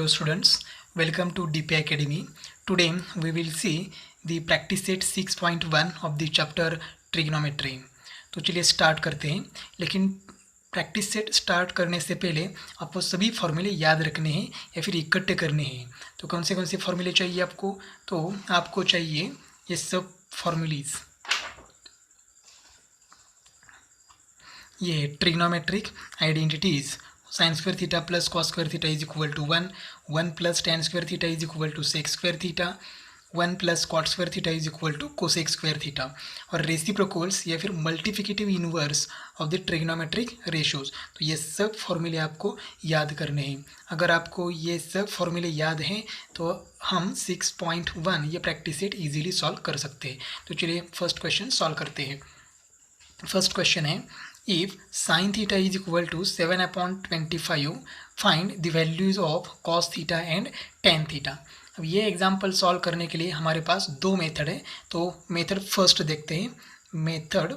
Hello students, welcome to DP Academy. Today we will see the practice set 6.1 of the chapter trigonometry. तो चलिए start करते हैं, लेकिन practice set start करने से पहले आपको सभी फॉर्मूले याद रखने हैं या फिर इकट्ठे करने हैं। तो कौन से फॉर्मूले चाहिए आपको? तो आपको चाहिए ये सब फॉर्मूलीज, ये trigonometric identities. Sine square theta plus cos square theta is equal to 1 plus tan square theta is equal to sec square theta, 1 plus cot square theta is equal to cosec square theta, और reciprocals या फिर multiplicative inverse of the trigonometric ratios. तो ये सब फॉर्मूले आपको याद करने हैं। अगर आपको ये सब फॉर्मूले याद हैं तो हम 6.1 ये प्रैक्टिस सेट इजीली सॉल्व कर सकते हैं। तो चलिए फर्स्ट क्वेश्चन सॉल्व करते हैं। फर्स्ट क्वेश्चन है, if sin theta is equal to 7/25 find the values of cos theta and tan theta। अब ये एग्जाम्पल सॉल्व करने के लिए हमारे पास दो मेथड है। तो मेथड फर्स्ट देखते हैं। मेथड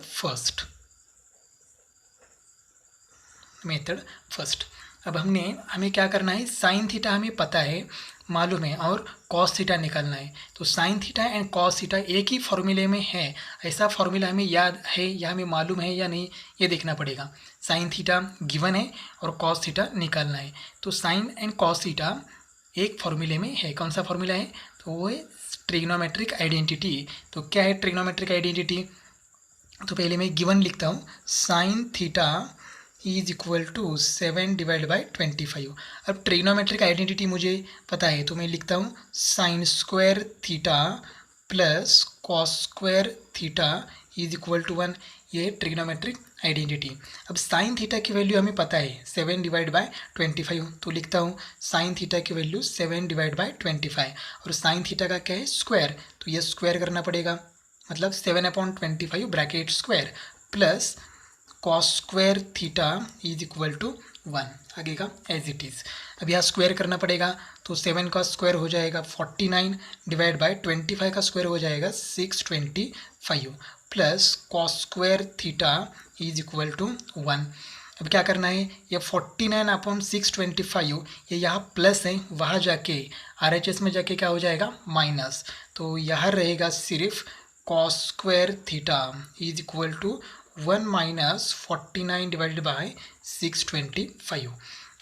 फर्स्ट अब हमें क्या करना है, साइन थीटा हमें पता है, मालूम है, और कॉस थीटा निकालना है। तो sine theta and cos theta एक ही फॉर्मूले में है, ऐसा फॉर्मूला हमें याद है या हमें मालूम है या नहीं, ये देखना पड़ेगा। साइन थीटा गिवन है और कॉस थीटा निकालना है। तो साइन एंड कॉस थीटा एक फॉर्मूले में है। कौन सा फॉर्मूला है? तो वो है ट्रिग्नोमेट्रिक आइडेंटिटी। तो क्या है ट्रिग्नोमेट्रिक आइडेंटिटी? तो पहले मैं गिवन लिखता हूँ, sine theta is equal to 7/25। अब ट्रिग्नोमेट्रिक आइडेंटिटी मुझे पता है, तो मैं लिखता हूँ sine square theta plus cos square theta is equal to 1। ये ट्रिग्नोमेट्रिक आइडेंटिटी। अब साइन थीटा की वैल्यू हमें पता है 7/25, तो लिखता हूँ साइन थीटा की वैल्यू 7/25, और साइन थीटा का क्या है, स्क्वायर, तो ये स्क्वायर करना पड़ेगा, मतलब 7/25 bracket square plus cos square theta is equal to 1। आगे का एज इट इज़। अब यहाँ स्क्वायर करना पड़ेगा, तो 7 का स्क्वायर हो जाएगा 49/25 का स्क्वायर हो जाएगा 625 plus cos square theta is equal to 1। अब क्या करना है, ये 49/625 ये यहाँ प्लस है, वहाँ जाके RHS में जाके क्या हो जाएगा, माइनस। तो यहाँ रहेगा सिर्फ cos square theta is equal to 1 minus 49/625।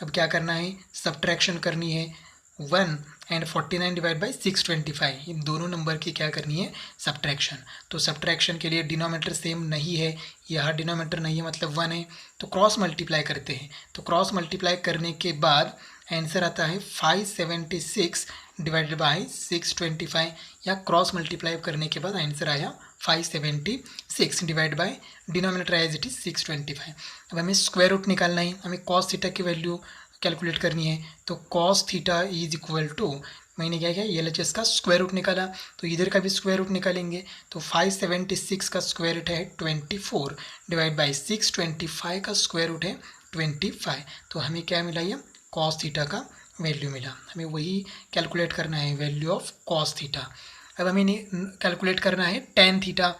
अब क्या करना है, सब्ट्रैक्शन करनी है। 1 एंड 49/625 इन दोनों नंबर की क्या करनी है, सब्ट्रैक्शन। तो सब्ट्रैक्शन के लिए डिनोमिनेटर सेम नहीं है, यहाँ डिनोमिनेटर नहीं है मतलब 1 है, तो क्रॉस मल्टीप्लाई करते हैं। तो क्रॉस मल्टीप्लाई करने के बाद आंसर आता है 576/625, या क्रॉस मल्टीप्लाई करने के बाद आंसर आया 576 divide by denominator as it is 625। अब हमें स्क्वायर रूट निकालना है, हमें कॉस थीटा की वैल्यू कैलकुलेट करनी है। तो cos theta is equal to, मैंने क्या किया, LHS का स्क्वायर रूट निकाला, तो इधर का भी स्क्वायर रूट निकालेंगे। तो 576 का स्क्वायर रूट है 24 डिवाइड बाई 625 का स्क्वायर रूट है 25। तो हमें क्या मिला, ये कॉस थीटा का वैल्यू मिला। हमें वही कैलकुलेट करना है, वैल्यू ऑफ कॉस थीटा। अब हमें कैलकुलेट करना है टेन थीटा।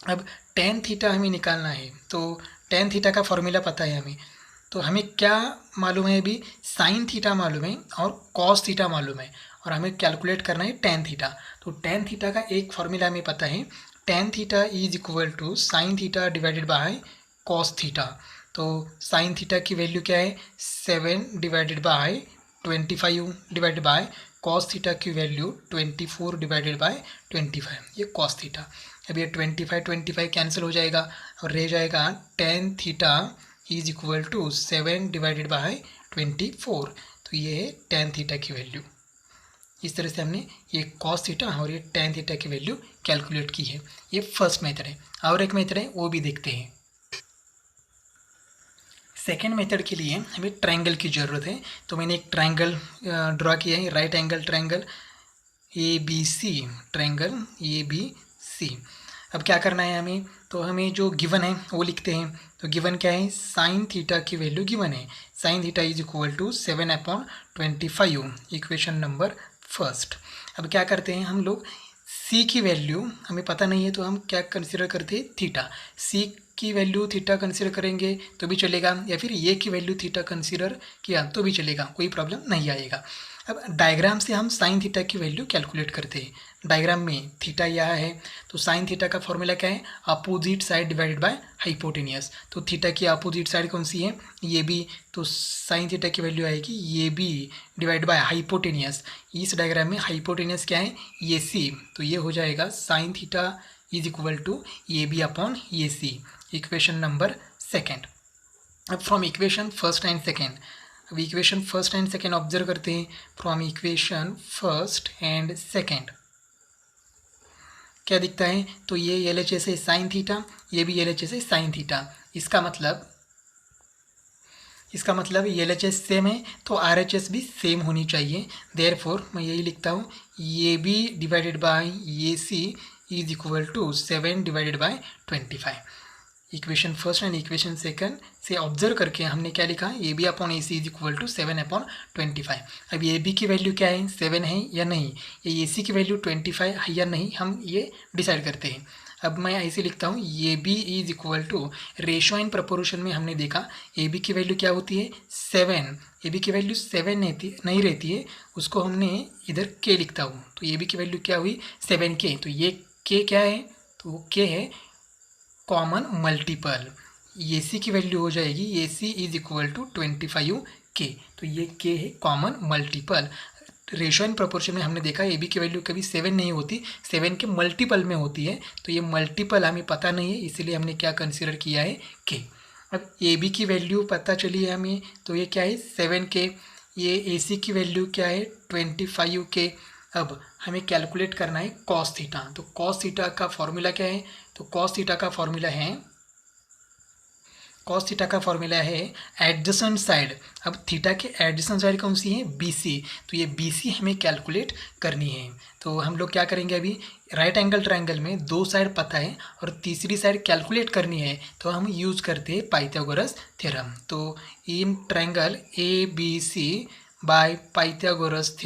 अब टेन थीटा हमें निकालना है, तो टेन थीटा का फॉर्मूला पता है हमें। तो हमें क्या मालूम है, अभी साइन थीटा मालूम है और कॉस थीटा मालूम है, और हमें कैलकुलेट करना है टेन थीटा। तो टेन थीटा का एक फॉर्मूला हमें पता है, tan theta is equal to sine theta divided by cos theta. तो साइन थीटा की वैल्यू क्या है, 7/25 डिवाइडेड बाय कॉस थीटा की वैल्यू 24/25, ये कॉस थीटा। अब ये 25 कैंसिल हो जाएगा और रह जाएगा tan theta is equal to 7/24। तो ये है टेन थीटा की वैल्यू। इस तरह से हमने ये कॉस थीटा और ये टेन थीटा की वैल्यू कैलकुलेट की है। ये फर्स्ट मेथड है, और एक मेथड है वो भी देखते हैं। सेकेंड मेथड के लिए हमें ट्रायंगल की ज़रूरत है। तो मैंने एक ट्रायंगल ड्रॉ किया है, right angle triangle ABC, triangle ABC। अब क्या करना है हमें, तो हमें जो गिवन है वो लिखते हैं। तो गिवन क्या है, साइन थीटा की वैल्यू गिवन है, sine theta is equal to 7/25, equation number first. अब क्या करते हैं हम लोग, C की वैल्यू हमें पता नहीं है, तो हम क्या कंसिडर करते हैं, थीटा। C की वैल्यू थीटा कंसीडर करेंगे तो भी चलेगा, या फिर ये की वैल्यू थीटा कंसीडर किया तो भी चलेगा, कोई प्रॉब्लम नहीं आएगा। अब डायग्राम से हम साइन थीटा की वैल्यू कैलकुलेट करते हैं। डायग्राम में थीटा यह है, तो साइन थीटा का फॉर्मूला क्या है, opposite side divided by hypotenuse. तो थीटा की अपोजिट साइड कौन सी है, ये बी, तो साइन थीटा की वैल्यू आएगी ये बी डिवाइड बाय हाइपोटेनियस। इस डायग्राम में हाइपोटेनियस क्या है, ये सी, तो ये हो जाएगा sine theta is equal to A B upon A C, equation number second. अब from equation first and second, अब equation first and second observe करते हैं। From equation first and second क्या दिखता है, तो ये एल एच एस है साइन थीटा, ये भी एल एच एस है साइन थीटा। इसका मतलब एल एच एस सेम है तो आर एच एस भी सेम होनी चाहिए। देयरफॉर मैं यही लिखता हूँ, ये बी डिवाइडेड बाय ये C is equal to 7 divided by 25। Equation first and equation second से ऑब्जर्व करके हमने क्या लिखा, A B upon A C is equal to 7 upon 25। अब ए बी की वैल्यू क्या है, 7 है या नहीं, ये ए सी की वैल्यू 25 है या नहीं, हम ये डिसाइड करते हैं। अब मैं ऐसे लिखता हूँ, A B is equal to ratio in proportion में हमने देखा ए बी की वैल्यू क्या होती है 7, ए बी की वैल्यू 7 नहीं रहती है, उसको हमने इधर के लिखता हूँ, तो ए बी की वैल्यू क्या हुई 7K। तो ये के क्या है, तो वो के है कॉमन मल्टीपल, ए सी की वैल्यू हो जाएगी ए C is equal to 25K, तो ये के है common multiple. Ratio and proportion में हमने देखा ए बी की वैल्यू कभी 7 नहीं होती, 7 के मल्टीपल में होती है, तो ये मल्टीपल हमें पता नहीं है, इसीलिए हमने क्या कंसीडर किया है के। अब ए बी की वैल्यू पता चली है हमें, तो ये क्या है 7K, ये ए सी की वैल्यू क्या है 25K। अब हमें कैलकुलेट करना है कॉस थीटा, तो कॉस थीटा का फॉर्मूला क्या है, तो कॉस थीटा का फॉर्मूला है एडजेसेंट साइड। अब थीटा के एडजेसेंट साइड कौन सी है, BC, तो ये BC हमें कैलकुलेट करनी है। तो हम लोग क्या करेंगे, अभी राइट एंगल ट्रायंगल में 2 साइड पता है और तीसरी साइड कैलकुलेट करनी है, तो हम यूज़ करते हैं पाइथागोरस थ्योरम। तो in triangle ABC by Pythagoras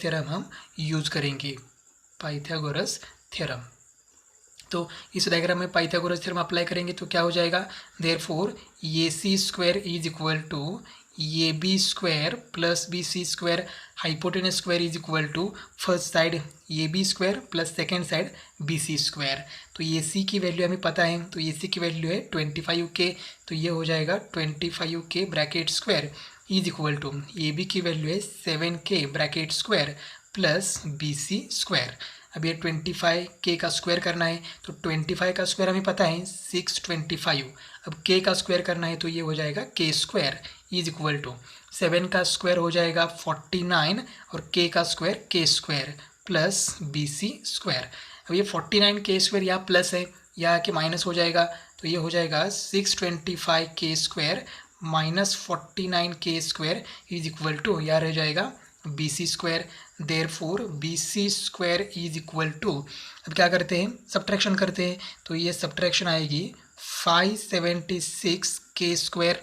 theorem हम यूज़ करेंगे, पाइथागोरस थ्योरम। तो इस डायग्राम में पाइथागोरस थ्योरम अप्लाई करेंगे तो क्या हो जाएगा, therefore A C square is equal to A B square plus B C square, hypotenuse square is equal to first side A B square plus second side B C square. तो A सी की value हमें पता है, तो A सी की value है 25K, तो ये हो जाएगा 25K bracket square is equal to A B की वैल्यू है 7K bracket square plus B C square. अब ये 25K का स्क्वायर करना है, तो 25 का स्क्वायर हमें पता है 625। अब K का स्क्वायर करना है तो ये हो जाएगा K square is equal to 7 का स्क्वायर हो जाएगा 49 और K का square K square plus BC square. अब ये 49K स्क्वायर यहाँ प्लस है, यहाँ के माइनस हो जाएगा, तो ये हो जाएगा 625K square minus 49K square is equal to यहाँ रह जाएगा BC square. Therefore BC square is equal to, अब क्या करते हैं सब्ट्रैक्शन करते हैं, तो ये सब्ट्रैक्शन आएगी 576K स्क्वायर।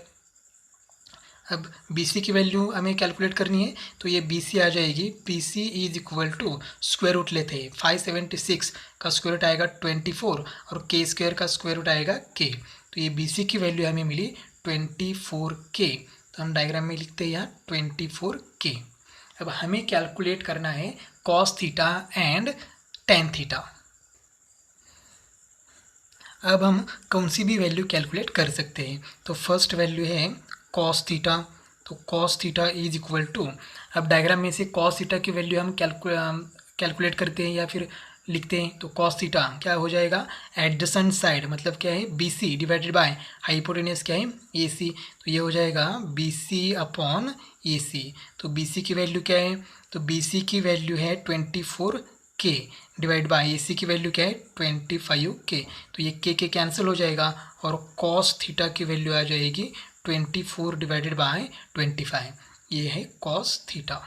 अब BC की वैल्यू हमें कैलकुलेट करनी है, तो ये BC आ जाएगी, BC is equal to square root लेते हैं, 576 का स्क्वायर रूट आएगा 24 और K स्क्वायर का स्क्वायर रूट आएगा K, तो ये BC की वैल्यू हमें मिली 24K। तो हम डायग्राम में लिखते हैं यहाँ 24K। अब हमें कैलकुलेट करना है cos theta and tan theta. अब हम कौन सी भी वैल्यू कैलकुलेट कर सकते हैं, तो फर्स्ट वैल्यू है कॉस थीटा, तो cos theta is equal to, अब डायग्राम में से कॉस थीटा की वैल्यू हम कैलकुलेट करते हैं या फिर लिखते हैं, तो कॉस थीटा क्या हो जाएगा एडजेसेंट साइड, मतलब क्या है BC डिवाइडेड बाय हाइपोटेनस क्या है AC, तो ये हो जाएगा BC अपॉन AC। तो BC की वैल्यू क्या है, तो BC की वैल्यू है 24K डिवाइड बाय AC की वैल्यू क्या है 25K, तो ये K कैंसिल हो जाएगा और कॉस थीटा की वैल्यू आ जाएगी 24 डिवाइडेड बाय 25, ये है कॉस थीटा।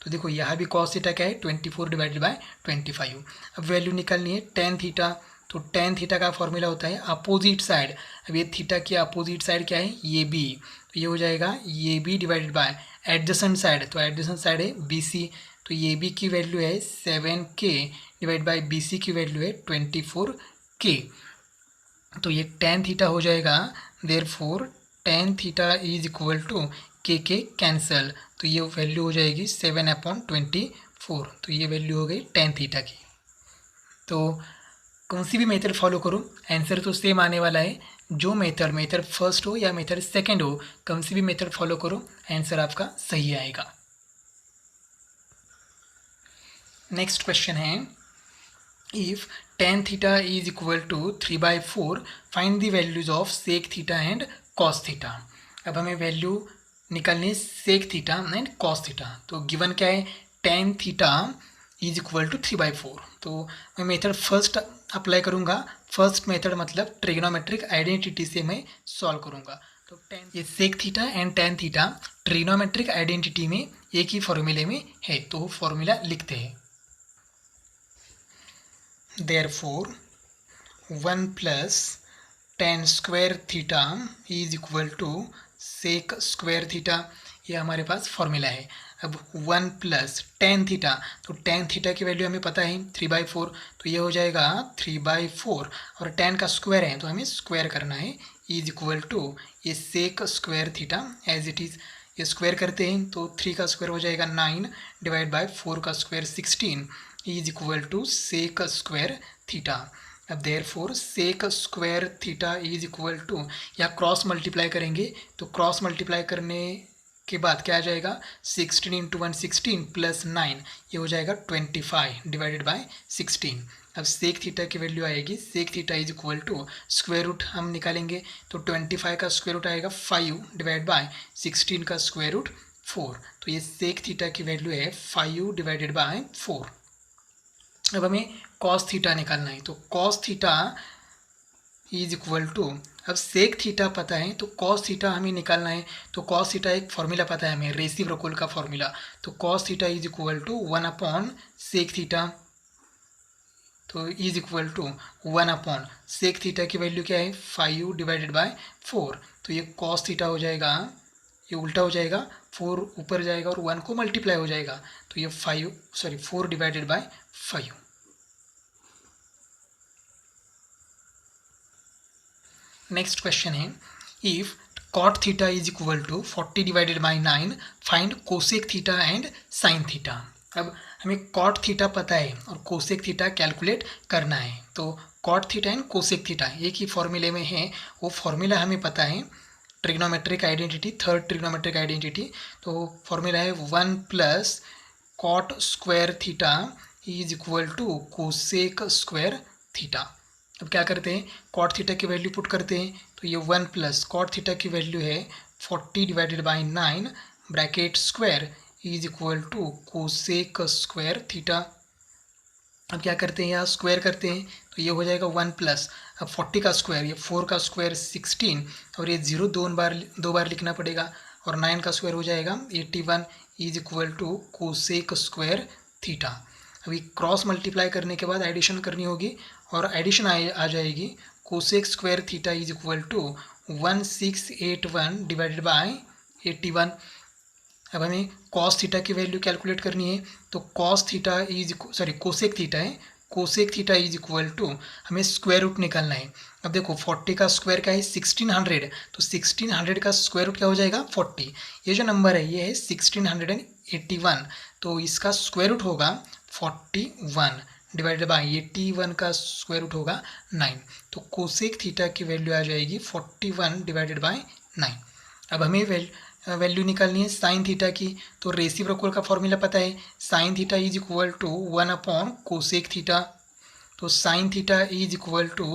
तो देखो यहाँ भी कॉस थीटा क्या है 24 डिवाइडेड बाय 25। अब वैल्यू निकालनी है टेन थीटा, तो टेन थीटा का फॉर्मूला होता है अपोजिट साइड। अब ये थीटा की अपोजिट साइड क्या है ये बी, तो ये हो जाएगा ये B divided by adjacent side, तो एडजेसेंट साइड है BC, तो ये बी की वैल्यू है 7K डिवाइड बाय BC की वैल्यू है 24K। तो ये tan थीटा हो जाएगा, therefore tan theta is equal to K cancel, तो ये वैल्यू हो जाएगी 7/24। तो ये वैल्यू हो गई tan थीटा की। तो कौन सी भी मेथड फॉलो करो आंसर तो सेम आने वाला है। जो मेथड फर्स्ट हो या मेथड सेकंड हो, कौन सी भी मेथड फॉलो करो आंसर आपका सही आएगा। नेक्स्ट क्वेश्चन है, if tan theta is equal to 3/4 find the values of sec theta and cos theta. अब हमें वैल्यू निकालनी sec theta and cos theta. तो गिवन क्या है, tan theta is equal to 3/4। तो मैं मेथड फर्स्ट अप्लाई करूँगा। फर्स्ट मेथड मतलब ट्रिग्नोमेट्रिक आइडेंटिटी से मैं सॉल्व करूँगा। तो ये sec theta and tan theta trigonometric identity में एक ही फॉर्मूले में है, तो फॉर्मूला लिखते हैं। Therefore 1 plus tan square theta is equal to sec square theta, ये हमारे पास फॉर्मूला है। अब 1 प्लस tan थीटा, तो tan थीटा की वैल्यू हमें पता है 3/4, तो ये हो जाएगा 3/4 और tan का स्क्वायर है तो हमें स्क्वायर करना है, इज इक्वल टू ये sec square theta as it is. ये स्क्वायर करते हैं तो 3 का स्क्वायर हो जाएगा 9 डिवाइड बाय 4 का square 16 is equal to sec square theta. अब therefore sec square theta is equal to, या क्रॉस मल्टीप्लाई करेंगे तो क्रॉस मल्टीप्लाई करने के बाद क्या आ जाएगा, 16 इंटू 1 16 प्लस 9 ये हो जाएगा 25 डिवाइडेड बाय 16। अब सेक थीटा की वैल्यू आएगी, sec theta is equal to square root हम निकालेंगे तो 25 का स्क्वायर रूट आएगा 5 डिवाइड बाय 16 का स्क्वायर रूट 4। तो ये सेक थीटा की वैल्यू है 5 डिवाइडेड बाय 4। अब हमें कॉस थीटा निकालना है, तो cos theta is equal to, अब सेक थीटा पता है तो कॉस थीटा हमें निकालना है। तो कॉस थीटा एक फॉर्मूला पता है हमें, रेसिप्रोकल का फॉर्मूला। तो cos theta is equal to 1 sec theta, तो is equal to 1 sec theta की वैल्यू क्या है 5 डिवाइडेड बाय 4। तो ये कॉस थीटा हो जाएगा, ये उल्टा हो जाएगा, 4 ऊपर जाएगा और 1 को मल्टीप्लाई हो जाएगा, तो ये 4 डिवाइडेड बाय 5। नेक्स्ट क्वेश्चन है, if cot theta is equal to 40 divided by 9 find cosec theta and sine theta. अब हमें कॉट थीटा पता है और कोसेक थीटा कैलकुलेट करना है। तो cot theta and cosec theta एक ही फॉर्मूले में है, वो फॉर्मूला हमें पता है, trigonometric identity, third trigonometric identity. तो फॉर्मूला है 1 plus cot square theta is equal to cosec square theta. अब क्या करते हैं, कॉट थीटा की वैल्यू पुट करते हैं, तो ये 1 प्लस कॉट थीटा की वैल्यू है 40 divided by 9 bracket square is equal to cosec square theta. अब क्या करते हैं, यहाँ स्क्वायर करते हैं तो ये हो जाएगा 1 प्लस, अब 40 का स्क्वायर, ये 4 का स्क्वायर 16 और ये 0 दो बार लिखना पड़ेगा और 9 का स्क्वायर हो जाएगा 81 is equal to cosec square theta. अभी क्रॉस मल्टीप्लाई करने के बाद एडिशन करनी होगी और एडिशन आ जाएगी, cosec square theta is equal to 1681 divided by 81। अब हमें कॉस थीटा की वैल्यू कैलकुलेट करनी है, तो cos theta is cosec theta है, cosec theta is equal to हमें स्क्वायर रूट निकालना है। अब देखो 40 का स्क्वायर क्या है 1600, तो 1600 का स्क्वायर रूट क्या हो जाएगा 40। ये जो नंबर है ये है 1681, तो इसका स्क्वायर रूट होगा 41 डिवाइडेड बाई 81 का स्क्वायर रूट होगा 9। तो कोसेक थीटा की वैल्यू आ जाएगी 41 डिवाइडेड बाई 9। अब हमें वैल्यू निकालनी है साइन थीटा की, तो रेसिप्रोकल का फॉर्मूला पता है, sine theta is equal to 1 cosec theta. तो sine theta is equal to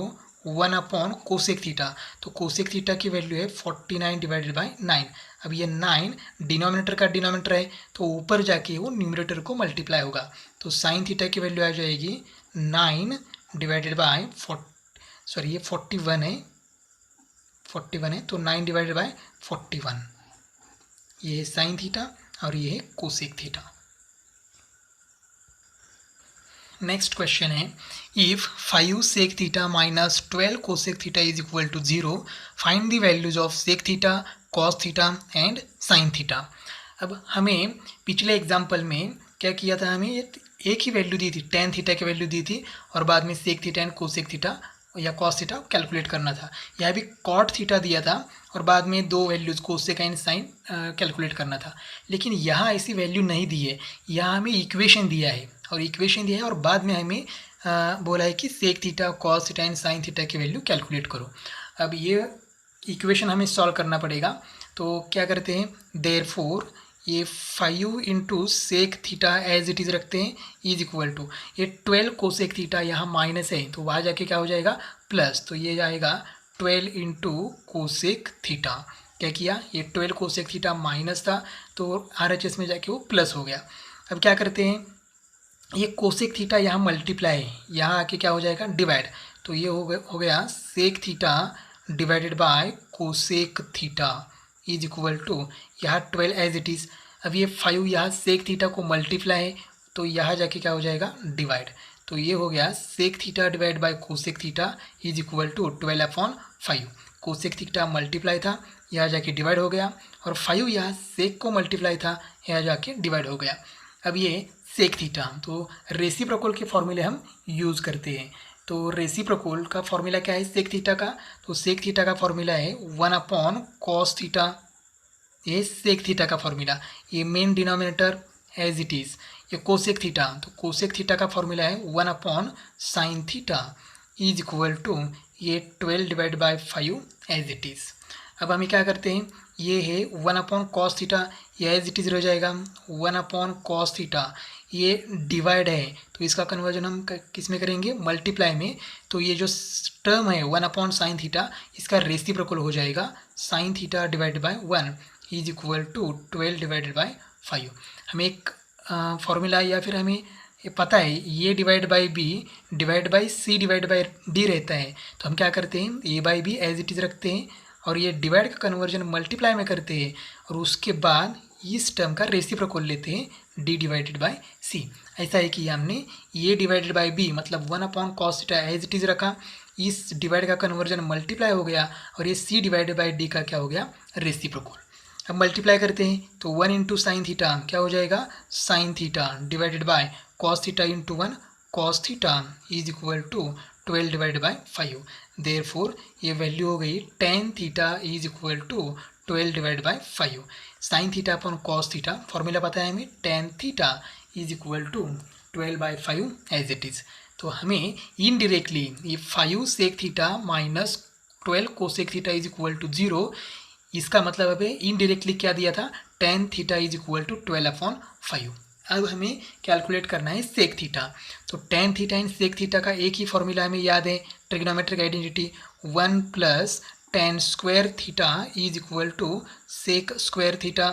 1 cosec theta, तो कोसेक थीटा की वैल्यू है 49 डिवाइडेड बाई 9। अब ये 9 डिनोमिनेटर का डिनोमिनेटर है तो ऊपर जाके वो न्यूमरेटर को मल्टीप्लाई होगा, तो साइन थीटा की वैल्यू आ जाएगी 9 डिवाइडेड बाय ये 41 है, 41 है तो 9 डिवाइडेड बाय 41, ये है साइन थीटा और ये है कोसेक थीटा। नेक्स्ट क्वेश्चन है, if 5 sec theta minus 12 cosec theta is equal to 0 find the values of sec theta cos theta and sine theta. अब हमें पिछले एग्जाम्पल में क्या किया था, हमें एक ही वैल्यू दी थी, tan थीटा की वैल्यू दी थी और बाद में sec theta and cosec theta या कॉस थीटा कैलकुलेट करना था। यहाँ भी कॉट थीटा दिया था और बाद में दो values cosec and sine calculate करना था, लेकिन यहाँ ऐसी वैल्यू नहीं दी है। यहाँ हमें इक्वेशन दिया है और इक्वेशन दिया है और बाद में हमें बोला है कि sec theta cos theta and sine theta की वैल्यू कैलकुलेट करो। अब ये इक्वेशन हमें सॉल्व करना पड़ेगा, तो क्या करते हैं, देयरफॉर ये 5 into sec theta as it is रखते हैं इज इक्वल टू ये 12 कोसेक थीटा, यहाँ माइनस है तो वहाँ जाके क्या हो जाएगा प्लस, तो ये जाएगा 12 इंटू कोसेक थीटा। क्या किया, ये 12 कोसेक थीटा माइनस था तो RHS में जाके वो प्लस हो गया। अब क्या करते हैं, ये कोसेक थीटा यहाँ मल्टीप्लाई है, यहाँ आके क्या हो जाएगा डिवाइड, तो ये हो गया sec theta divided by cosec theta is equal to यहाँ 12 एज इट इज़। अब ये 5 यहाँ सेक थीटा को मल्टीप्लाई है तो यहाँ जाके क्या हो जाएगा डिवाइड, तो ये हो गया sec theta divide by cosec theta is equal to 12/5। Cosec theta multiply था, यहाँ जाके डिवाइड हो गया, और 5 यहाँ सेक को मल्टीप्लाई था, यहाँ जाके डिवाइड हो गया। अब ये सेक थीटा, तो रेसिप्रोकल के फॉर्मूले हम यूज़ करते हैं। तो रेसिप्रोकल का फॉर्मूला क्या है सेक थीटा का, तो सेक थीटा का फॉर्मूला है 1/cos थीटा, ये सेक थीटा का फॉर्मूला। ये main denominator as it is, ये कोसेक थीटा, तो कोसेक थीटा का फॉर्मूला है 1/sin theta is equal to ये 12 divide by 5 as it is. अब हम क्या करते हैं, ये है 1/cos थीटा, ये एज इट इज़ रह जाएगा 1/cos थीटा, ये डिवाइड है तो इसका कन्वर्जन हम किस में करेंगे, मल्टीप्लाई में, तो ये जो टर्म है 1/sin थीटा इसका रेसिप्रोकल हो जाएगा sin theta divide by 1 is equal to 12 divided by 5। हमें एक फॉर्मूला या फिर हमें ये पता है ये divide by B divide by C divide by D रहता है, तो हम क्या करते हैं A by B as it is रखते हैं और ये डिवाइड का कन्वर्जन मल्टीप्लाई में करते हैं और उसके बाद इस टर्म का रेसिप्रोकल लेते हैं डी डिवाइडेड बाई सी। ऐसा है कि हमने ये डिवाइडेड बाई बी मतलब 1/cos theta as it is रखा, इस डिवाइड का कन्वर्जन मल्टीप्लाई हो गया और ये सी डिवाइडेड बाई डी का क्या हो गया रेसिप्रोकल। अब मल्टीप्लाई करते हैं तो 1 इंटू साइन थीटा क्या हो जाएगा sine theta divided by cos theta into 1 cos theta is equal to 12 divided by 5। Therefore ये वैल्यू हो गई tan theta is equal to 12 divide by 5। Sine theta upon cos theta formula पता है हमें, tan theta is equal to 12/5 as it is. तो हमें indirectly ये 5 sec theta minus 12 cosec theta is equal to 0, इसका मतलब है इनडायरेक्टली क्या दिया था tan theta is equal to 12/5। अब हमें कैलकुलेट करना है सेक थीटा, तो tan theta and sec theta का एक ही फॉर्मूला हमें याद है, trigonometric identity 1 plus tan square theta is equal to sec square theta,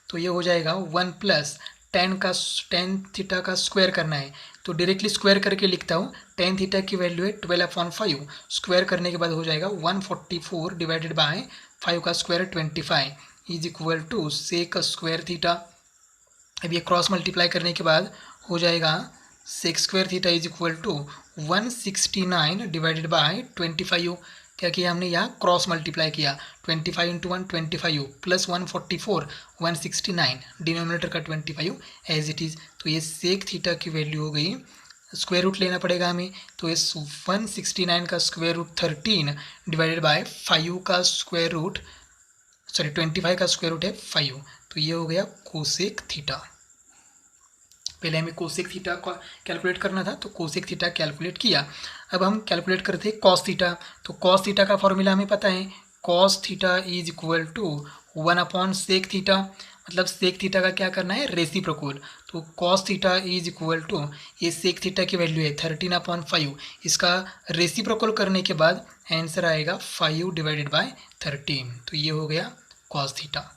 तो ये हो जाएगा 1 प्लस tan थीटा का स्क्वायर करना है तो डायरेक्टली स्क्वायर करके लिखता हूँ, tan थीटा की वैल्यू है 12/5, स्क्वायर करने के बाद हो जाएगा 144 डिवाइडेड बाय 5 का square 25 is equal to sec square theta. अब ये क्रॉस मल्टीप्लाई करने के बाद हो जाएगा sec square theta is equal to 169 divided by 25। क्या किया हमने यहाँ क्रॉस मल्टीप्लाई किया, 25 इंटू 1 25 प्लस 144 169 डिनोमिनेटर का 25 एज इट इज़, तो ये सेक थीटा की वैल्यू हो गई, स्क्वायर रूट लेना पड़ेगा हमें, तो इस 169 का स्क्वायर रूट 13 डिवाइडेड बाय 5 का स्क्वायर रूट 25 का स्क्वायर रूट है 5, तो ये हो गया कोसेक थीटा। पहले हमें कोसेक थीटा का कैलकुलेट करना था तो कोसेक थीटा कैलकुलेट किया। अब हम कैलकुलेट करते हैं कॉस थीटा, तो कॉस थीटा का फॉर्मूला हमें पता है, cos theta is equal to 1/सेक थीटा, मतलब सेक थीटा का क्या करना है रेसिप्रोकल, तो cos theta is equal to ये सेक थीटा की वैल्यू है 13/5, इसका रेसिप्रोकल करने के बाद आंसर आएगा 5 डिवाइडेड बाय 13, तो ये हो गया कॉस थीटा।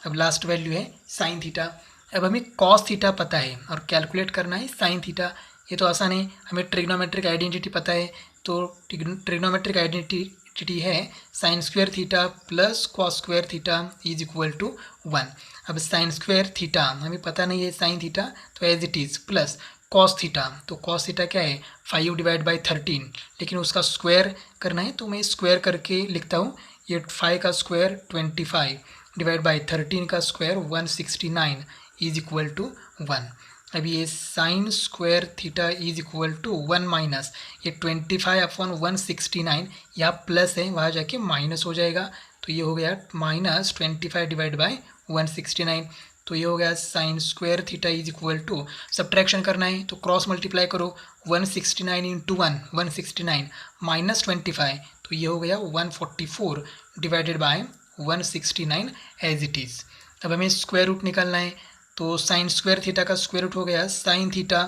अब लास्ट वैल्यू है साइन थीटा। अब हमें कॉस थीटा पता है और कैलकुलेट करना है साइन थीटा, ये तो आसान है, हमें ट्रिग्नोमेट्रिक आइडेंटिटी पता है, तो ट्रिग्नोमेट्रिक आइडेंटिटी है sine square theta plus cos square theta is equal to 1। अब साइन स्क्वायर थीटा हमें पता नहीं है साइन थीटा, तो as it is plus cos theta, तो कॉस थीटा क्या है 5 डिवाइड बाई 13, लेकिन उसका स्क्वायर करना है तो मैं स्क्वायर करके लिखता हूँ, ये 5 का स्क्वायर 25 डिवाइड बाई 13 का स्क्वायर 169 इज इक्वल टू 1। अब ये sine square theta is equal to 1 minus ये 25/169, यहाँ प्लस है वहाँ जाके माइनस हो जाएगा, तो ये हो गया माइनस 25 डिवाइड बाई 169। तो ये हो गया sine square theta is equal to, subtraction करना है तो क्रॉस मल्टीप्लाई करो, 169 इंटू 169 माइनस 25, तो ये हो गया 144 divided by 169 as it is. अब हमें स्क्वायर रूट निकालना है, तो साइन स्क्वायर थीटा का स्क्वायर रूट हो गया sine theta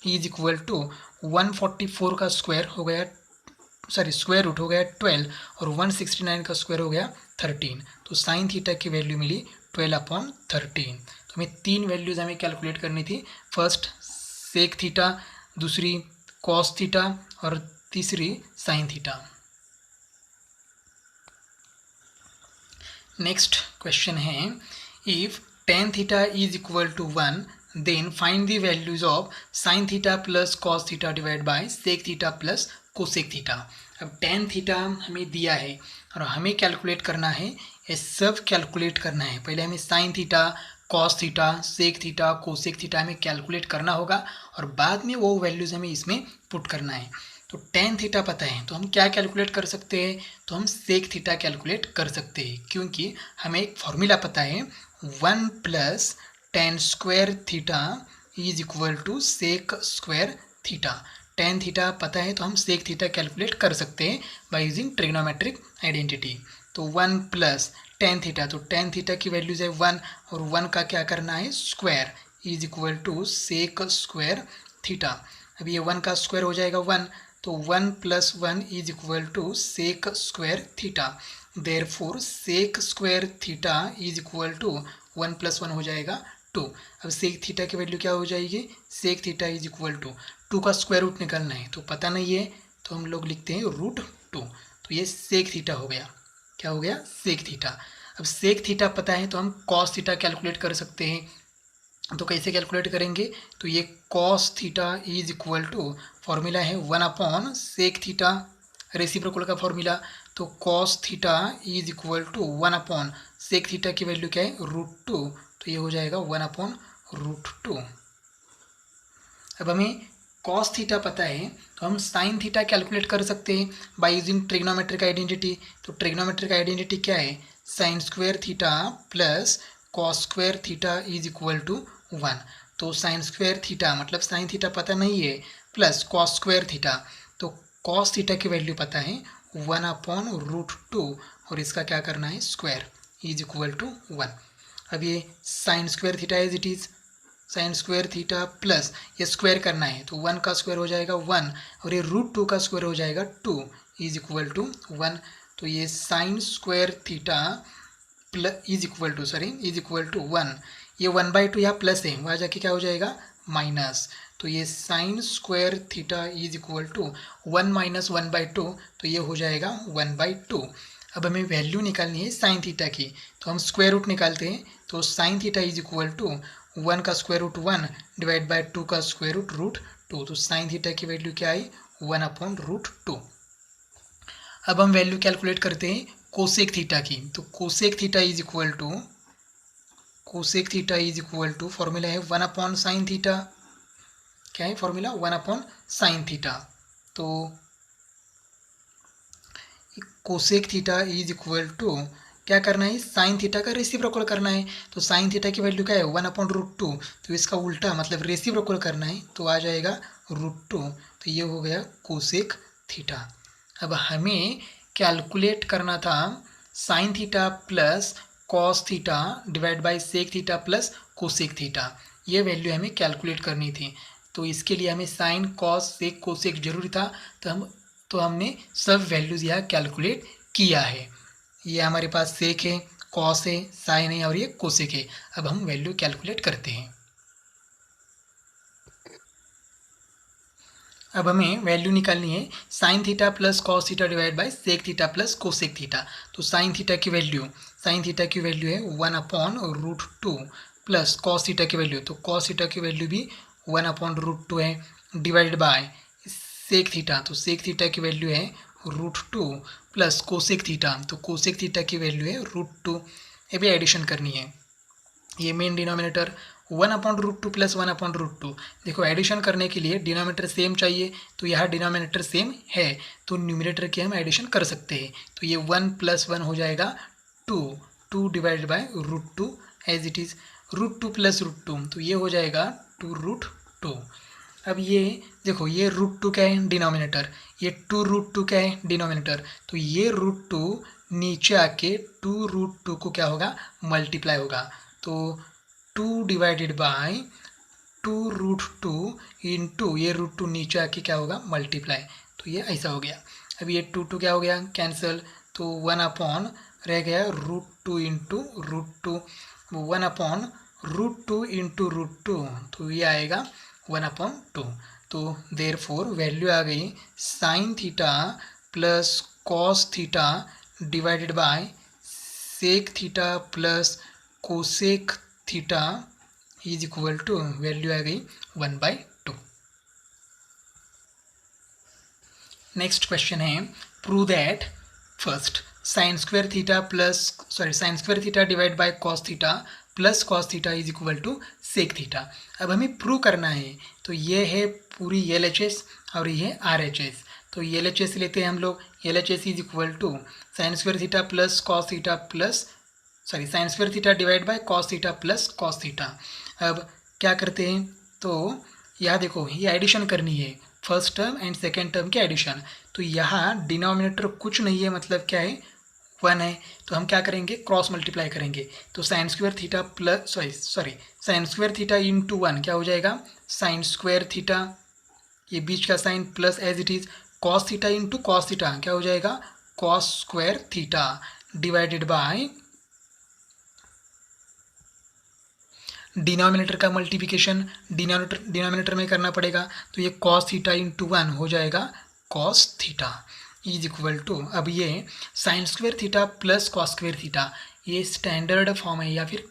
is equal to 144 का स्क्वायर हो गया, सॉरी स्क्वायर रूट हो गया 12 और 169 का स्क्वायर हो गया 13, तो साइन थीटा की वैल्यू मिली 12/13। तो हमें 3 वैल्यूज़ हमें कैलकुलेट करनी थी, फर्स्ट सेक थीटा, दूसरी कॉस थीटा और तीसरी साइन थीटा। नेक्स्ट क्वेश्चन है, if tan theta is equal to 1 then find the values of sin theta plus cos theta divided by sec theta plus cosec theta। अब tan theta हमें दिया है और हमें calculate करना है, ये सब कैलकुलेट करना है। पहले हमें sin theta, cos theta, sec theta, cosec theta हमें कैलकुलेट करना होगा और बाद में वो वैल्यूज़ हमें इसमें पुट करना है। तो tan थीटा पता है तो हम क्या कैलकुलेट कर सकते हैं, तो हम सेक थीटा कैलकुलेट कर सकते हैं, क्योंकि हमें एक फॉर्मूला पता है 1 plus tan square theta is equal to sec square theta. tan theta पता है तो हम सेक थीटा कैलकुलेट कर सकते हैं बाय यूजिंग ट्रिग्नोमेट्रिक आइडेंटिटी। तो 1 प्लस tan थीटा, तो tan थीटा की वैल्यूज है 1 और 1 का क्या करना है square is equal to sec square theta. अब ये 1 का स्क्वायर हो जाएगा 1, तो 1 plus 1 is equal to sec square theta, therefore sec square theta is equal to 1 plus 1 हो जाएगा 2। अब सेक थीटा की वैल्यू क्या हो जाएगी, sec theta is equal to 2 का स्क्वायर रूट निकालना है तो पता नहीं है, तो हम लोग लिखते हैं √2, तो ये सेक थीटा हो गया। क्या हो गया, सेक थीटा। अब सेक थीटा पता है तो हम कॉस थीटा कैलकुलेट कर सकते हैं, तो कैसे कैलकुलेट करेंगे, तो ये cos theta is equal to, formula है 1 सेक थीटा, रेसिप्रोकल का फॉर्मूला, तो cos theta is equal to 1 sec theta की वैल्यू क्या है √2, तो ये हो जाएगा 1/√2। अब हमें कॉस थीटा पता है तो हम साइन थीटा कैलकुलेट कर सकते हैं बाय यूजिंग ट्रिग्नोमेट्रिक आइडेंटिटी। तो ट्रिग्नोमेट्रिक आइडेंटिटी क्या है, sine square theta plus cos square theta is equal to 1। तो साइन स्क्वायर थीटा मतलब साइन थीटा पता नहीं है प्लस कॉस स्क्वायर थीटा, तो कॉस थीटा की वैल्यू पता है 1/√2 और इसका क्या करना है स्क्वायर इज इक्वल टू 1। अब ये sine square theta as it is, sine square theta plus ये स्क्वायर करना है तो 1 का स्क्वायर हो जाएगा 1 और ये √2 का स्क्वायर हो जाएगा 2 इज इक्वल टू 1। तो ये sine square theta is equal to 1, ये 1/2 यहाँ प्लस है वहाँ जाके क्या हो जाएगा माइनस, तो ये sine square theta is equal to 1 minus 1/2, तो ये हो जाएगा 1/2। अब हमें वैल्यू निकालनी है साइन थीटा की, तो हम स्क्वायर रूट निकालते हैं, तो sine theta is equal to 1 का स्क्वायर रूट 1 डिवाइड बाय 2 का स्क्वायर रूट √2, तो साइन थीटा की वैल्यू क्या आई 1/√2। अब हम वैल्यू कैलकुलेट करते हैं कोसेक थीटा की, तो cosec theta is equal to formula है 1/साइन थीटा, क्या है फॉर्मूला 1/साइन थीटा। तो cosec theta is equal to क्या करना है साइन थीटा का रेसिप्रोकल करना है, तो साइन थीटा की वैल्यू क्या है 1/√2, तो इसका उल्टा मतलब रेसिप्रोकल करना है तो आ जाएगा √2, तो ये हो गया कोसेक थीटा। अब हमें कैलकुलेट करना था sine theta plus cos theta divide by sec theta plus cosec theta, ये वैल्यू हमें कैलकुलेट करनी थी। तो इसके लिए हमें साइन कॉस सेक कोसेक जरूरी था, तो हमने सब वैल्यूज़ यहाँ कैलकुलेट किया है। ये हमारे पास सेक है, कॉस है, साइन है और ये कोसेक है। अब हम वैल्यू कैलकुलेट करते हैं। अब हमें वैल्यू निकालनी है sine theta plus cos theta divide by sec theta plus cosec theta. तो साइन थीटा की वैल्यू है 1/√2 प्लस कॉस थीटा की वैल्यू, तो कॉस थीटा की वैल्यू भी 1/√2 है डिवाइड बाय सेक थीटा, तो सेक थीटा की वैल्यू है √2 प्लस कोसेक थीटा, तो कोसेक थीटा की वैल्यू है √2। ये भी एडिशन करनी है, ये मेन डिनोमिनेटर 1/√2 प्लस 1/√2। देखो एडिशन करने के लिए डिनोमिनेटर सेम चाहिए, तो यहाँ डिनोमिनेटर सेम है तो न्यूमरेटर की हम एडिशन कर सकते हैं। तो ये 1 + 1 हो जाएगा 2, 2 divided by √2 as it is. √2 plus √2 तो ये हो जाएगा 2√2। अब ये देखो ये √2 क्या है डिनोमिनेटर, ये 2√2 क्या है डिनोमिनेटर, तो ये √2 नीचे आके 2√2 को क्या होगा मल्टीप्लाई होगा। तो 2 डिवाइडेड बाय 2√2 इंटू ये √2 नीचे आके क्या होगा मल्टीप्लाई, तो ये ऐसा हो गया। अब ये 2 क्या हो गया कैंसिल, तो 1 अपॉन रह गया √2 इंटू √2, 1/√2 इंटू √2 तो ये आएगा 1/2। तो देयरफॉर वैल्यू आ गई sine theta plus cos theta divided by sec theta plus cosec theta is equal to value आ गई 1/2। नेक्स्ट क्वेश्चन है prove that first sine square theta divide by cos theta plus cos theta is equal to sec theta. अब हमें prove करना है, तो ये है पूरी LHS और ये RHS। तो LHS लेते हैं हम लोग, LHS is equal to sine square theta plus cos theta sine square theta divide by cos theta plus cos theta. अब क्या करते हैं, तो यहाँ देखो ये एडिशन करनी है, first term and second term की एडिशन। तो यहाँ डिनोमिनेटर कुछ नहीं है, मतलब क्या है 1 है, तो हम क्या करेंगे क्रॉस मल्टीप्लाई करेंगे। तो sine square theta plus sine square theta into 1 क्या हो जाएगा साइन स्क्वायर थीटा, ये बीच का sine plus as it is cos theta into cos theta क्या हो जाएगा cos square theta divided by denominator का मल्टीप्लिकेशन डिनोमिनेटर में करना पड़ेगा, तो ये कॉस थीटा इंटू 1 हो जाएगा cos theta is equal to, अब ये sine square theta plus cos square theta ये स्टैंडर्ड फॉर्म है या फिर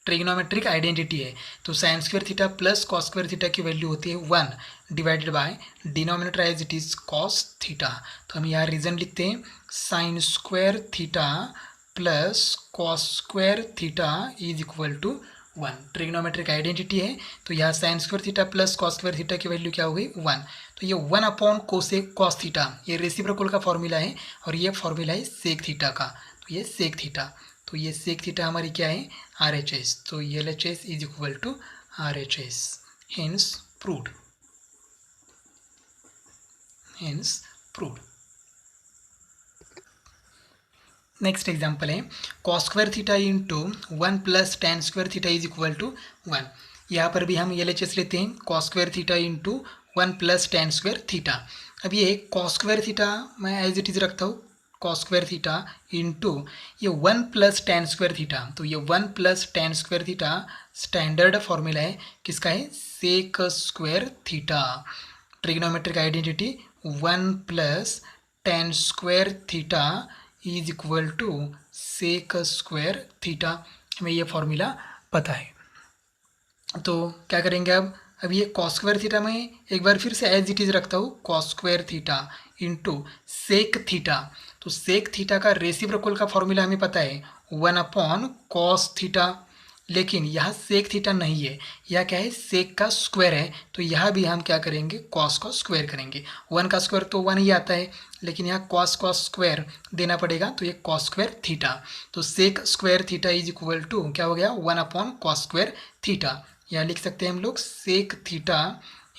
ट्रिग्नोमेट्रिक आइडेंटिटी है। तो sine square theta plus cos square theta की वैल्यू होती है 1 divided by denominator as it is cos theta. तो हम यहाँ रीज़न लिखते हैं sine square theta plus cos square theta is equal to 1। Trigonometric identity है, तो यहाँ sign square theta plus cos square theta की वैल्यू क्या हो गई 1। तो ये 1 अपॉन कॉस थीटा ये रेसिप्रोकल का फॉर्मूला है और ये फॉर्मूला है सेक थीटा का, तो ये सेक थीटा, तो ये सेक थीटा हमारी क्या है RHS। तो LHS is equal to RHS, hence proved. Next example है cos square theta into 1 plus tan square theta is equal to 1। यहाँ पर भी हम LHS लेते हैं cos square theta into 1 plus tan square theta. अब ये कॉस स्क्वायर थीटा मैं एज इट इज़ रखता हूँ कॉस स्क्वायर थीटा इंटू ये 1 प्लस टेन स्क्वायर थीटा, तो ये 1 plus tan square theta standard formula है किसका है sec square theta. Trigonometric identity 1 plus tan square theta is equal to sec square theta, हमें ये फॉर्मूला पता है। तो क्या करेंगे अब ये कॉस स्क्वायर थीटा में एक बार फिर से एज इट इज़ रखता हूँ cos square theta into sec theta. तो सेक थीटा का रेसिप्रोकल का फॉर्मूला हमें पता है 1 अपॉन कॉस थीटा, लेकिन यहाँ सेक थीटा नहीं है, यह क्या है सेक का स्क्वायर है, तो यहाँ भी हम क्या करेंगे कॉस का स्क्वायर करेंगे। 1 का स्क्वायर तो 1 ही आता है, लेकिन यहाँ कॉस स्क्वायर देना पड़ेगा, तो ये कॉस स्क्वायर थीटा। तो sec square theta is equal to क्या हो गया 1 अपॉन कॉस स्क्वायर थीटा। यहाँ लिख सकते हैं हम लोग sec theta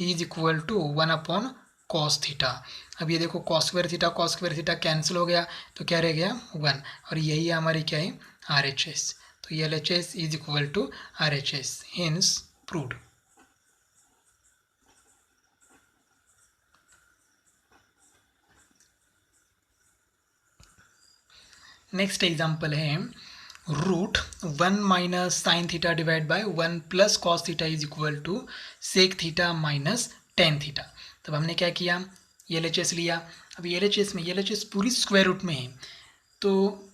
is equal to 1 upon cos theta. अब ये देखो कॉस स्क्वायर थीटा कैंसिल हो गया, तो क्या रह गया 1, और यही हमारी क्या है RHS। तो LHS is equal to RHS, hence proved. Next example है √1 minus sine theta divide by 1 plus cos theta is equal to sec theta minus tan theta. तब हमने क्या किया LHS लिया। अब LHS पूरी स्क्वायर रूट में है, तो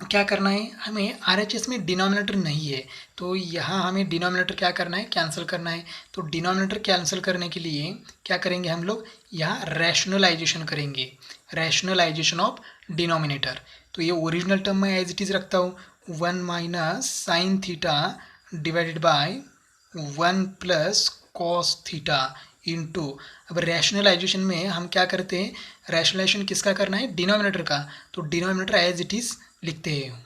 क्या करना है हमें RHS में डिनोमिनेटर नहीं है, तो यहाँ हमें डिनोमिनेटर क्या करना है कैंसिल करना है। तो डिनोमिनेटर कैंसिल करने के लिए क्या करेंगे हम लोग यहाँ रैशनलाइजेशन करेंगे, रैशनलाइजेशन ऑफ डिनोमिनेटर। तो ये ओरिजिनल टर्म में एज इट इज़ रखता हूँ 1 minus sine theta divided by 1 plus cos theta into, अब रैशनलाइजेशन में हम क्या करते हैं, रैशनलाइजेशन किसका करना है, डिनोमिनेटर का, तो डिनोमिनेटर एज इट इज़ लिखते हैं,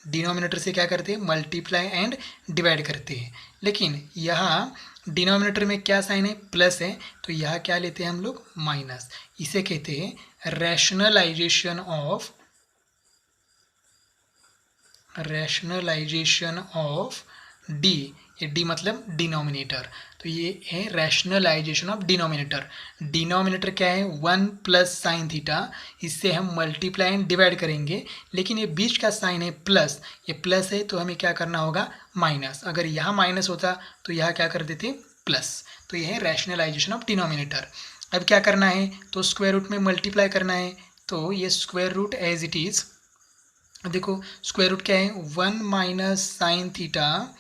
डिनोमिनेटर से क्या करते हैं, मल्टीप्लाई एंड डिवाइड करते हैं। लेकिन यहाँ डिनोमिनेटर में क्या साइन है, प्लस है, तो यहाँ क्या लेते हैं हम लोग, माइनस। इसे कहते हैं रैशनलाइजेशन ऑफ डी, ये डी मतलब डिनोमिनेटर, तो ये है रैशनलाइजेशन ऑफ डिनोमिनेटर। डिनोमिनेटर क्या है, 1 प्लस साइन थीटा, इससे हम मल्टीप्लाई एंड डिवाइड करेंगे, लेकिन ये बीच का साइन है प्लस, ये प्लस है तो हमें क्या करना होगा, माइनस। अगर यहाँ माइनस होता तो यहाँ क्या कर देते, प्लस। तो ये है रैशनलाइजेशन ऑफ डिनोमिनेटर। अब क्या करना है, तो स्क्वायर रूट में मल्टीप्लाई करना है, तो ये square root as it is, देखो स्क्वायर रूट क्या है, 1 minus sine theta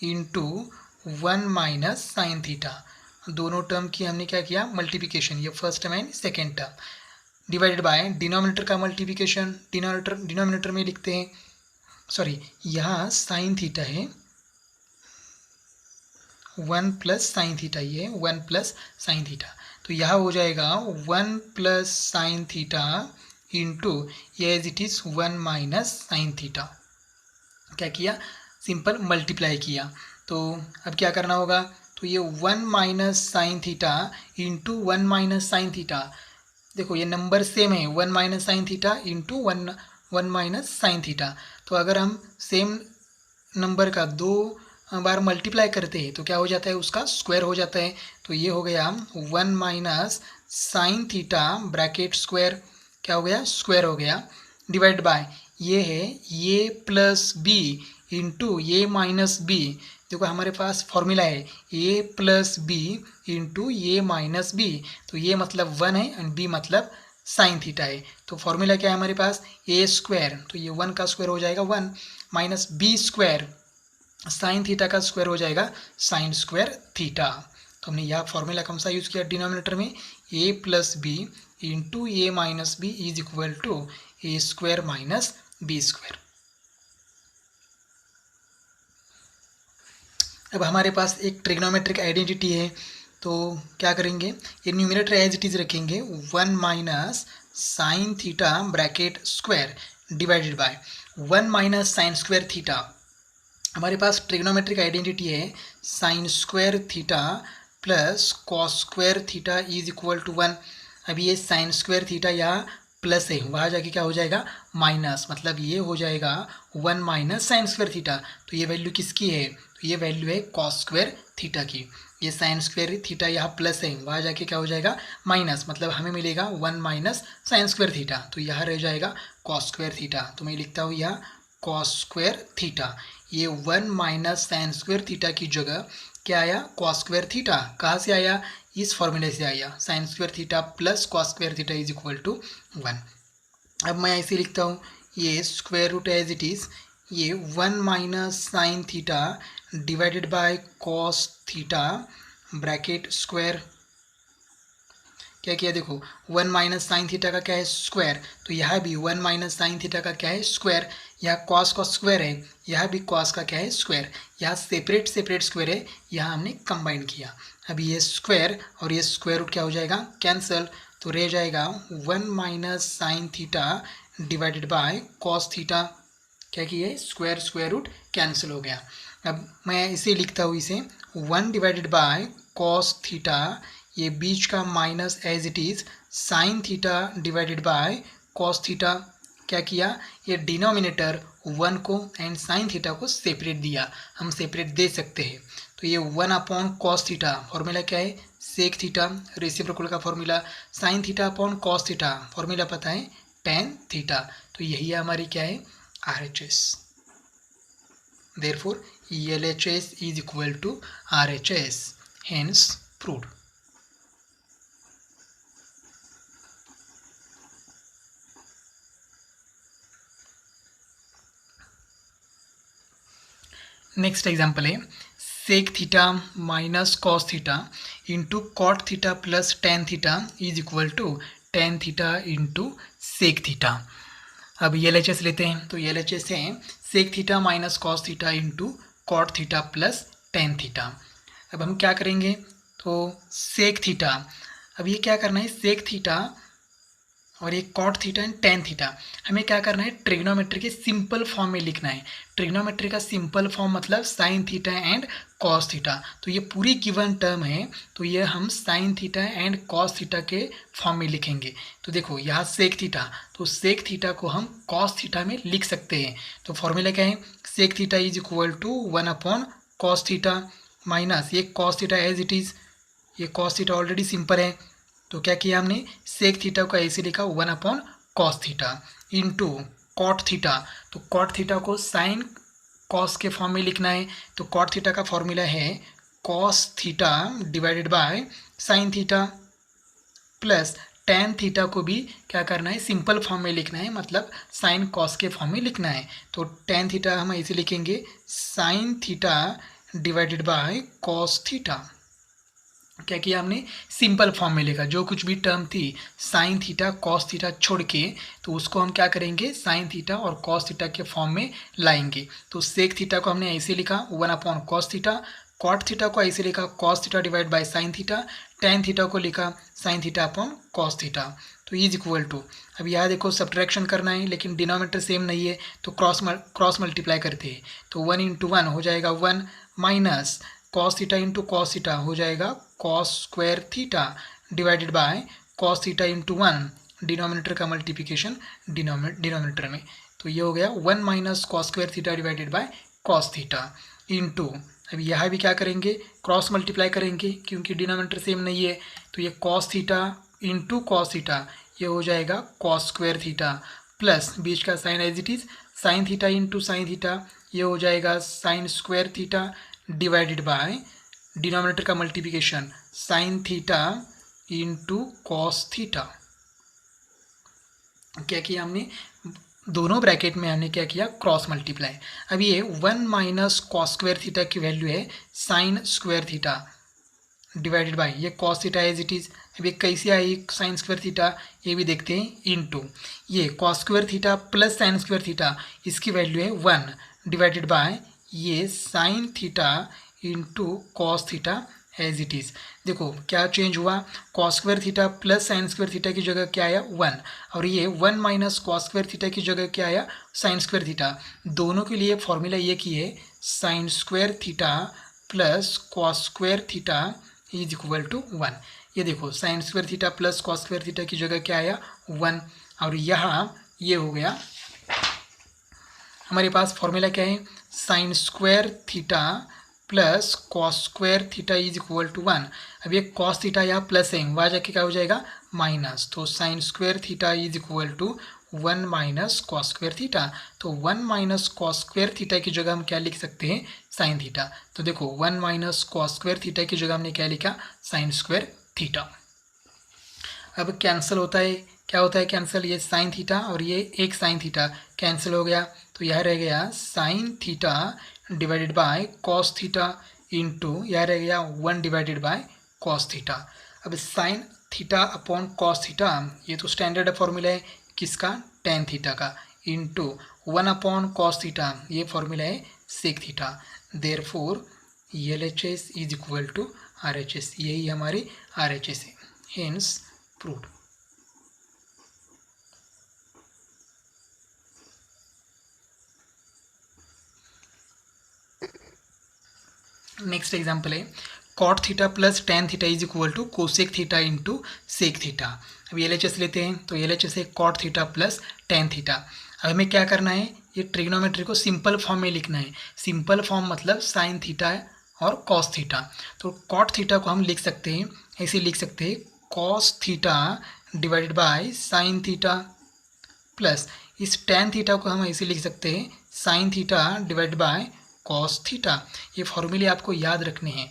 into 1 minus sine theta, दोनों टर्म की हमने क्या किया, मल्टीप्लिकेशन, ये first term and second term, divided by denominator का मल्टीप्लिकेशन, डिनोमिनेटर में लिखते हैं, सॉरी यहाँ साइन थीटा है 1 प्लस साइन थीटा, ये 1 प्लस साइन थीटा, तो यहाँ हो जाएगा 1 प्लस साइन थीटा इंटू ये as it is 1 minus sine theta, क्या किया, सिंपल मल्टीप्लाई किया। तो अब क्या करना होगा, तो ये 1 minus sine theta into 1 minus sine theta, देखो ये नंबर सेम है, 1 minus sine theta into 1 minus sine theta, तो अगर हम सेम नंबर का 2 बार मल्टीप्लाई करते हैं तो क्या हो जाता है, उसका स्क्वायर हो जाता है। तो ये हो गया 1 minus sine theta bracket square, क्या हो गया, स्क्वायर हो गया, डिवाइड बाय ये है ये प्लस बी इंटू ये माइनस बी, देखो हमारे पास फॉर्मूला है ए प्लस बी इंटू ये माइनस बी, तो ये मतलब 1 है एंड बी मतलब साइन थीटा है, तो फॉर्मूला क्या है हमारे पास, ए स्क्वायर, तो ये 1 का स्क्वायर हो जाएगा 1 minus B square, sine theta का स्क्वायर हो जाएगा साइन स्क्वायर थीटा। तो हमने यह फॉर्मूला कौन सा यूज़ किया डिनोमिनेटर में, A plus B into A minus B is equal to A square minus B square. अब हमारे पास एक ट्रिग्नोमेट्रिक आइडेंटिटी है, तो क्या करेंगे, ये न्यूमरेटर एज इट इज रखेंगे 1 minus sine theta bracket square divided by 1 minus sine square theta. हमारे पास ट्रिग्नोमेट्रिक आइडेंटिटी है sine square theta plus cos square theta is equal to 1। अभी ये साइन स्क्वायर थीटा यहाँ प्लस है, वहाँ जाके क्या हो जाएगा, माइनस, मतलब ये हो जाएगा 1 माइनस साइन स्क्वायर थीटा, तो ये वैल्यू किसकी है, तो ये वैल्यू है कॉस स्क्वायर थीटा की। ये साइन स्क्वायर थीटा यहाँ प्लस है, वहाँ जाके क्या हो जाएगा, माइनस, मतलब हमें मिलेगा 1 माइनस साइन स्क्वायर थीटा, तो यहाँ रह जाएगा कॉस स्क्वायर थीटा। तो मैं लिखता हूँ यहाँ कॉस स्क्वायर थीटा, ये 1 माइनस साइन स्क्वायर थीटा की जगह क्या आया, कॉस स्क्वायर थीटा। कहाँ से आया, इस फॉर्मूले से आया, sine square theta plus cos square theta is equal to 1। अब मैं ऐसे लिखता हूँ, ये square root as it is, ये 1 minus sine theta divided by cos theta bracket square, क्या किया, देखो 1 माइनस साइन थीटा का क्या है, स्क्वायर, तो यहाँ भी 1 माइनस साइन थीटा का क्या है, स्क्वायर, यहाँ कॉस का स्क्वायर है, यहाँ भी कॉस का क्या है, स्क्वायर, यहाँ सेपरेट सेपरेट स्क्वायर है, यहाँ हमने कंबाइन किया। अभी ये स्क्वायर और ये स्क्वायर रूट क्या हो जाएगा, कैंसल, तो रह जाएगा 1 minus sine theta divided by cos theta, क्या किया, स्क्वायर स्क्वायर रूट कैंसिल हो गया। अब मैं इसे लिखता हूँ, इसे 1 डिवाइडेड बाय कॉस थीटा, ये बीच का minus as it is sine theta divided by cos theta, क्या किया, ये डिनोमिनेटर 1 को एंड साइन थीटा को सेपरेट दिया, हम सेपरेट दे सकते हैं, तो ये 1 अपॉन कॉस थीटा, फॉर्मूला क्या है, सेक थीटा, रेसिप्रोकल का formula, sign theta upon cos theta, formula पता है टेन थीटा, तो यही हमारी क्या है, RHS। Therefore, LHS is equal to RHS, hence proved. Next example है sec theta minus cos theta into cot theta plus tan theta is equal to tan theta into sec theta. अब LHS लेते हैं, तो LHS है sec theta minus cos theta into cot theta plus tan theta. अब हम क्या करेंगे, तो सेक थीटा, अब ये क्या करना है, सेक थीटा और ये cot theta and tan theta, हमें क्या करना है, ट्रिग्नोमेट्री के सिंपल फॉर्म में लिखना है। ट्रिग्नोमेट्री का सिंपल फॉर्म मतलब sine theta and cos theta. तो ये पूरी गिवन टर्म है, तो ये हम sine theta and cos theta के फॉर्म में लिखेंगे। तो देखो यहाँ सेक थीटा, तो सेक थीटा को हम कॉस थीटा में लिख सकते हैं। तो फॉर्मूला क्या है, sec theta is equal to 1 cos theta minus ये cos theta as it is, ये कॉस थीटा ऑलरेडी सिंपल है, तो क्या किया हमने, सेक थीटा को ऐसे लिखा 1/cos theta into cot theta. तो कॉट थीटा को साइन कॉस के फॉर्म में लिखना है, तो कॉट थीटा का फॉर्मूला है cos theta divided by sine theta, plus tan theta को भी क्या करना है, सिंपल फॉर्म में लिखना है, मतलब साइन कॉस के फॉर्म में लिखना है। तो टेन थीटा हम ऐसे लिखेंगे sign theta divided by cos theta. क्या किया हमने, सिंपल फॉर्म में लिखा, जो कुछ भी टर्म थी साइन थीटा कॉस थीटा छोड़ के, तो उसको हम क्या करेंगे, साइन थीटा और कॉस थीटा के फॉर्म में लाएंगे। तो सेक थीटा को हमने ऐसे लिखा 1/cos थीटा, कॉट थीटा को ऐसे लिखा cos theta divide bye sine theta, ten theta को लिखा sign theta upon cos theta. तो इज इक्वल टू, अब यहाँ देखो सब्ट्रैक्शन करना है लेकिन डिनोमिनेटर सेम नहीं है, तो क्रॉस मल्टीप्लाई करते हैं, तो 1 × 1 हो जाएगा 1 minus cos theta into cos theta हो जाएगा cos square theta divided by cos theta into 1, denominator का मल्टीप्लिकेशन डिनोमिनेटर में, तो ये हो गया 1 minus cos square theta divided by cos theta into, अब यहाँ भी क्या करेंगे, क्रॉस मल्टीप्लाई करेंगे क्योंकि डिनोमिनेटर सेम नहीं है, तो ये cos theta into cos theta ये हो जाएगा कॉस स्क्वायर थीटा, प्लस बीच का sine as it is sine theta into sine theta ये हो जाएगा sine square theta divided by denominator का multiplication sine theta into cos theta. क्या किया हमने, दोनों ब्रैकेट में हमने क्या किया, क्रॉस मल्टीप्लाई। अब ये 1 माइनस कॉस स्क्वायर थीटा की वैल्यू है sine square theta divided by ये cos theta as it is. अब ये कैसे आई साइन स्क्वायर थीटा, ये भी देखते हैं, इनटू ये cos square theta plus sine square theta, इसकी वैल्यू है 1 डिवाइडेड बाय ये sine theta into cos theta as it is. देखो क्या चेंज हुआ, cos square theta plus sine square theta की जगह क्या आया 1, और ये 1 माइनस कॉस स्क्वायर थीटा की जगह क्या आया साइन स्क्वायर थीटा। दोनों के लिए फॉर्मूला ये की है sine square theta plus cos square theta is equal to 1। ये देखो sine square theta plus cos square theta की जगह क्या आया 1, और यहाँ ये हो गया हमारे पास फॉर्मूला क्या है, sine square theta plus cos square theta is equal to 1। अब ये कॉस थीटा यहाँ प्लस है, वहाँ जाके क्या हो जाएगा माइनस, तो sine square theta is equal to 1 minus cos square theta. तो 1 माइनस कॉस स्क्वायर थीटा की जगह हम क्या लिख सकते हैं, साइन थीटा। तो देखो 1 माइनस कॉस स्क्वायर थीटा की जगह हमने क्या लिखा, साइन स्क्वायर थीटा। अब कैंसिल होता है, क्या होता है कैंसिल, ये साइन थीटा और ये एक साइन थीटा कैंसिल हो गया, तो यह रह गया sine theta divided by cos theta into यह रह गया 1 डिवाइडेड बाय कॉस थीटा। अब sine theta upon cos theta ये तो स्टैंडर्ड फॉर्मूला है किसका, टेन थीटा का, इंटू 1 अपॉन कॉस थीटा ये फॉर्मूला है sec theta. Therefore LHS is equal to RHS, यही हमारी RHS है, हेंस प्रूव्ड। नेक्स्ट एग्जाम्पल है cot theta plus tan theta is equal to cosec theta into sec theta. अब LHS लेते हैं, तो LHS है cot theta plus tan theta. अब हमें क्या करना है, ये ट्रिग्नोमेट्री को सिंपल फॉर्म में लिखना है। सिंपल फॉर्म मतलब साइन थीटा और कॉस थीटा। तो कॉट थीटा को हम लिख सकते हैं, ऐसे लिख सकते हैं cos theta divided by sine theta, plus इस टेन थीटा को हम ऐसे लिख सकते हैं sign theta divide by cos theta. ये फॉर्मूले आपको याद रखने हैं।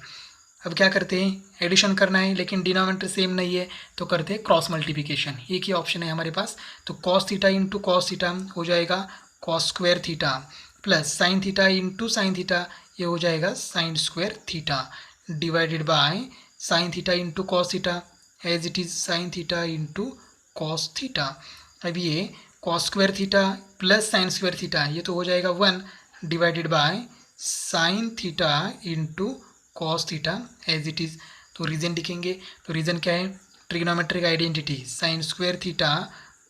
अब क्या करते हैं, एडिशन करना है लेकिन डिनोमिनेटर सेम नहीं है, तो करते हैं क्रॉस मल्टीप्लिकेशन। एक ही ऑप्शन है हमारे पास, तो cos theta into cos theta हो जाएगा cos square theta, plus sine theta into sine theta ये हो जाएगा sine square theta, divided by sine theta into cos theta as it is sine theta into cos theta. अब ये cos square theta plus sine square theta ये तो हो जाएगा 1 divided by sine theta into cos theta as it is. तो reason लिखेंगे, तो reason क्या है, trigonometric identity sine square theta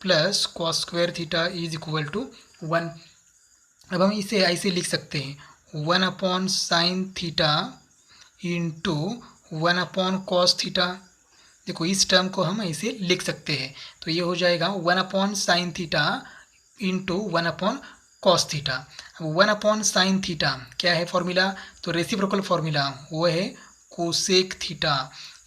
plus cos square theta is equal to 1। अब हम इसे ऐसे लिख सकते हैं 1/sin theta into 1/cos theta. देखो इस टर्म को हम ऐसे लिख सकते हैं, तो ये हो जाएगा 1/sin theta into 1/cos theta. अब 1/sin थीटा क्या है फॉर्मूला, तो रेसिप्रोकल फॉर्मूला वो है cosec theta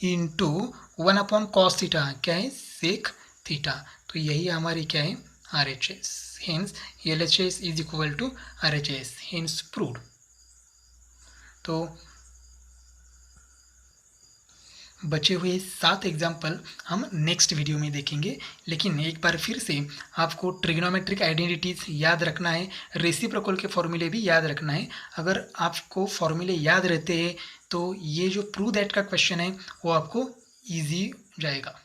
into 1/cos theta क्या है सेक थीटा। तो यही हमारी क्या है RHS, hence LHS is equal to RHS, hence proved. तो बचे हुए 7 एग्जाम्पल हम नेक्स्ट वीडियो में देखेंगे, लेकिन एक बार फिर से आपको ट्रिग्नोमेट्रिक आइडेंटिटीज़ याद रखना है, रेसिप्रोकल के फॉर्मूले भी याद रखना है। अगर आपको फॉर्मूले याद रहते हैं तो ये जो प्रूव दैट का क्वेश्चन है वो आपको ईजी जाएगा।